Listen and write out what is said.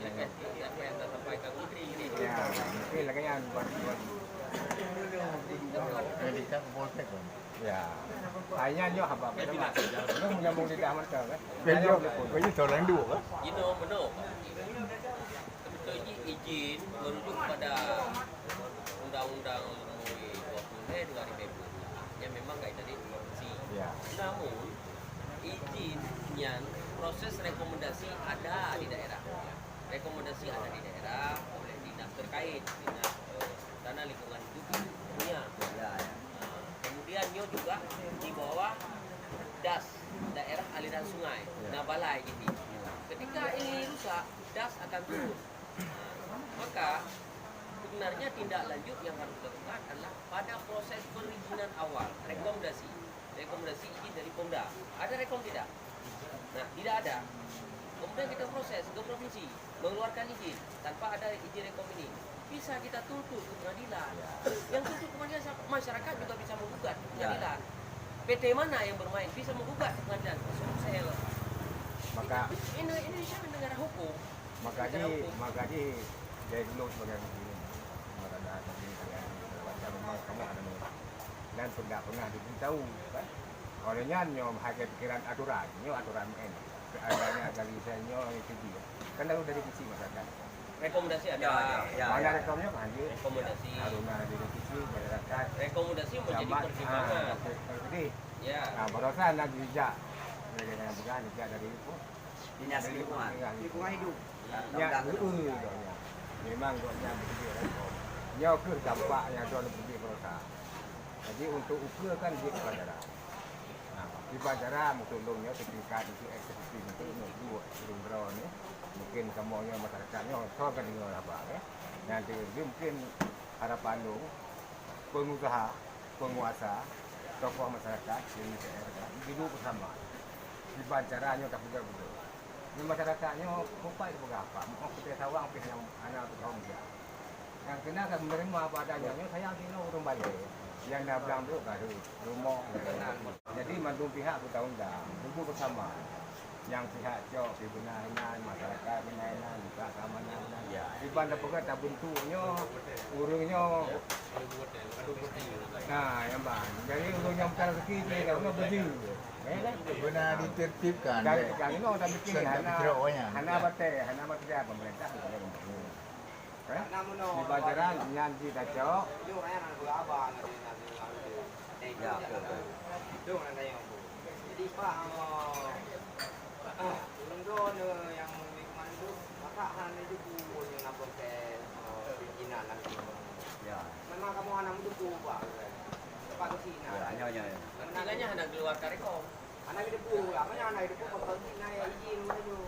apa yang tersampaikan Putri ini. Ya, mungkin lah kan buat Pendidikan polsek kan. ya. Hanya nyo haba ba naman. Ano mo namong lidaman ka ba? Penyo, penyo tolong dua kan. Benar. Sebetulnya izin merujuk pada Undang-Undang Nomor 20 yang memang kaitan dengan korupsi. Ya. Namun izinnya proses rekomendasi ada di daerah. Rekomendasi ada di daerah oleh dinas terkait, dinas tanah lingkungan hidup punya. Kemudian juga di bawah DAS, daerah aliran sungai, Nabalai ini. Ketika ini rusak, DAS akan turun. Maka sebenarnya tindak lanjut yang harus dilakukan adalah pada proses perizinan awal, rekomendasi izin dari Pemda. Ada rekom tidak? Nah, tidak ada. Kemudian kita proses ke provinsi, mengeluarkan izin tanpa ada izin rekom ini. Bisa kita tuntut ke pengadilan. Yang tuntut ke pengadilan masyarakat juga bisa menggugat ke pengadilan. PT mana yang bermain bisa menggugat ke pengadilan. Sumsel. Maka Indonesia negara hukum. maka di dari dulu sebagai begini. Maka ada begini kalian baca memang kamu ada nih. Dan tidak pernah diberitahu kan. Olehnya nyo hasil pikiran aturan ini. Keadaannya dari nyo itu dia. Kan dari kecil masyarakat. Rekomendasi ada. Mana rekomnya Pak Haji? Rekomendasi. Haruna dari kecil masyarakat. Rekomendasi menjadi pertimbangan. Jadi, Ya. nah barusan lagi hijak. Dengan bukan hijak dari itu. Dinas lingkungan hidup. Ya, memang doknya begitu rekom. Nyo ke dampak yang ada lebih berusaha. Jadi untuk ukur kan di bandara. Nah, di bandara untuk longnya ketika itu eksekutif untuk dua drone ni. Mungkin semuanya masyarakatnya so kan dengar apa ya. Nanti mungkin harapan lu pengusaha, penguasa, tokoh masyarakat yang hidup bersama. Di bancaranya tak juga betul. Di masyarakatnya kupai itu berapa? Mau kita sawang pilih yang anak atau kaum dia. Yang kena kan menerima apa adanya. Saya kira urung balik. Yang dah bilang dulu baru rumah. Jadi mandung pihak bertanggung tunggu bersama. Yang pihak jauh di benaran masyarakat benaran juga keamanan. Di bandar pegat tak bentuknya, urungnya. Nah, yang bang. Jadi urungnya bukan rezeki, kalau berdiri. Benar ditertibkan. Yang ini orang bikin hana bate pemerintah sudah membangun. Di Bajaran nyanyi daco. Jadi Pak, belum dono yang mandu, maka hanya itu yang nabung ke perizinan lagi. Ya. Memang kamu anak itu Pak, tepat ke sini. Artinya hanya keluar rekom. Anak itu pula, makanya anak itu kok kalau sini izin dulu.